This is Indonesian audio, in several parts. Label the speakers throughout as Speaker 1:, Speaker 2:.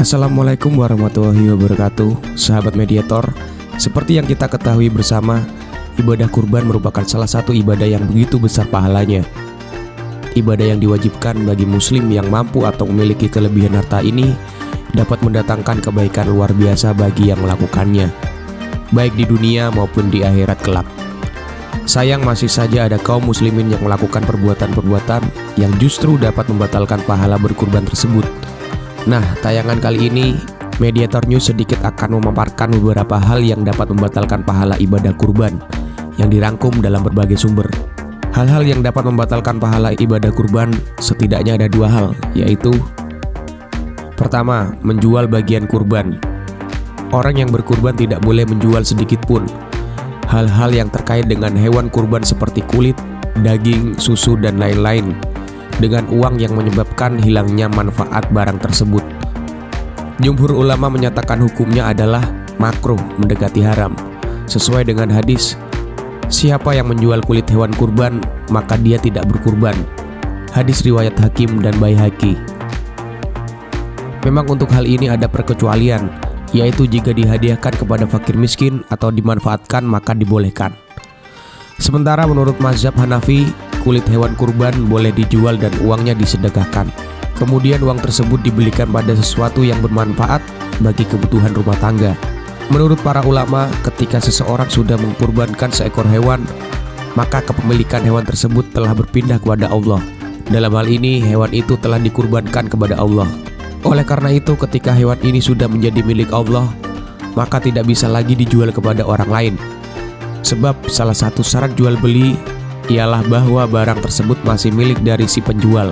Speaker 1: Assalamualaikum warahmatullahi wabarakatuh. Sahabat Mediator, seperti yang kita ketahui bersama, ibadah kurban merupakan salah satu ibadah yang begitu besar pahalanya. Ibadah yang diwajibkan bagi muslim yang mampu atau memiliki kelebihan harta ini dapat mendatangkan kebaikan luar biasa bagi yang melakukannya, baik di dunia maupun di akhirat kelak. Sayang, masih saja ada kaum muslimin yang melakukan perbuatan-perbuatan yang justru dapat membatalkan pahala berkurban tersebut. Nah, tayangan kali ini Mediator News sedikit akan memaparkan beberapa hal yang dapat membatalkan pahala ibadah kurban yang dirangkum dalam berbagai sumber. Hal-hal yang dapat membatalkan pahala ibadah kurban setidaknya ada dua hal, yaitu pertama, menjual bagian kurban. Orang yang berkurban tidak boleh menjual sedikit pun hal-hal yang terkait dengan hewan kurban seperti kulit, daging, susu, dan lain-lain dengan uang yang menyebabkan hilangnya manfaat barang tersebut. Jumhur ulama menyatakan hukumnya adalah makruh mendekati haram. Sesuai dengan hadis, siapa yang menjual kulit hewan kurban, maka dia tidak berkurban. Hadis riwayat Hakim dan Baihaqi. Memang untuk hal ini ada perkecualian, yaitu jika dihadiahkan kepada fakir miskin atau dimanfaatkan maka dibolehkan. Sementara menurut mazhab Hanafi, kulit hewan kurban boleh dijual dan uangnya disedekahkan. Kemudian uang tersebut dibelikan pada sesuatu yang bermanfaat bagi kebutuhan rumah tangga. Menurut para ulama, ketika seseorang sudah mengkurbankan seekor hewan, maka kepemilikan hewan tersebut telah berpindah kepada Allah. Dalam hal ini, hewan itu telah dikurbankan kepada Allah. Oleh karena itu, ketika hewan ini sudah menjadi milik Allah, maka tidak bisa lagi dijual kepada orang lain. Sebab salah satu syarat jual beli ialah bahwa barang tersebut masih milik dari si penjual.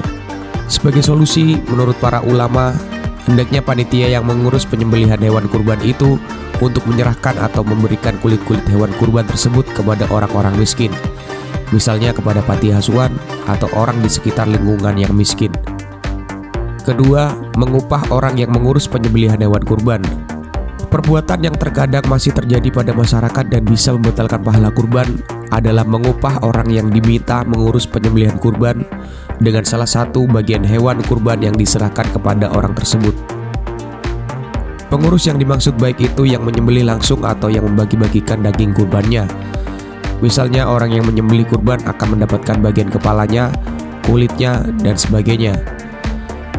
Speaker 1: Sebagai solusi, menurut para ulama, hendaknya panitia yang mengurus penyembelihan hewan kurban itu untuk menyerahkan atau memberikan kulit-kulit hewan kurban tersebut kepada orang-orang miskin, misalnya kepada panti asuhan atau orang di sekitar lingkungan yang miskin. Kedua, mengupah orang yang mengurus penyembelihan hewan kurban. Perbuatan yang terkadang masih terjadi pada masyarakat dan bisa membatalkan pahala kurban adalah mengupah orang yang diminta mengurus penyembelihan kurban dengan salah satu bagian hewan kurban yang diserahkan kepada orang tersebut. Pengurus yang dimaksud baik itu yang menyembelih langsung atau yang membagi-bagikan daging kurbannya. Misalnya orang yang menyembelih kurban akan mendapatkan bagian kepalanya, kulitnya, dan sebagainya.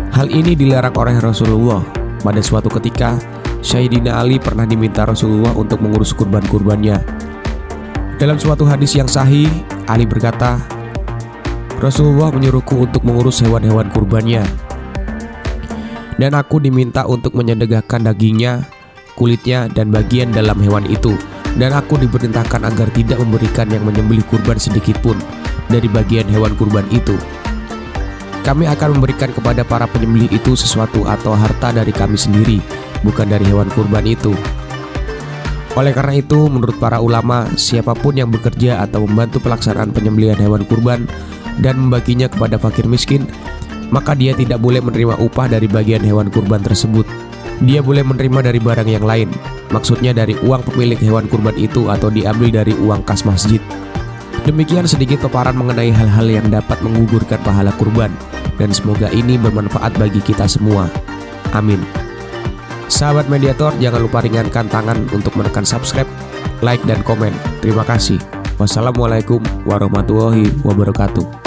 Speaker 1: Hal ini dilarang oleh Rasulullah. Pada suatu ketika, Sayyidina Ali pernah diminta Rasulullah untuk mengurus kurban-kurbannya. Dalam suatu hadis yang sahih, Ali berkata, Rasulullah menyuruhku untuk mengurus hewan-hewan kurbannya, dan aku diminta untuk menyedekahkan dagingnya, kulitnya, dan bagian dalam hewan itu. Dan aku diperintahkan agar tidak memberikan yang menyembelih kurban sedikit pun dari bagian hewan kurban itu. Kami akan memberikan kepada para penyembelih itu sesuatu atau harta dari kami sendiri, bukan dari hewan kurban itu. Oleh karena itu, menurut para ulama, siapapun yang bekerja atau membantu pelaksanaan penyembelihan hewan kurban dan membaginya kepada fakir miskin, maka dia tidak boleh menerima upah dari bagian hewan kurban tersebut. Dia boleh menerima dari barang yang lain, maksudnya dari uang pemilik hewan kurban itu atau diambil dari uang kas masjid. Demikian sedikit paparan mengenai hal-hal yang dapat menggugurkan pahala kurban, dan semoga ini bermanfaat bagi kita semua. Amin. Sahabat Mediator, jangan lupa ringankan tangan untuk menekan subscribe, like, dan komen. Terima kasih. Wassalamualaikum warahmatullahi wabarakatuh.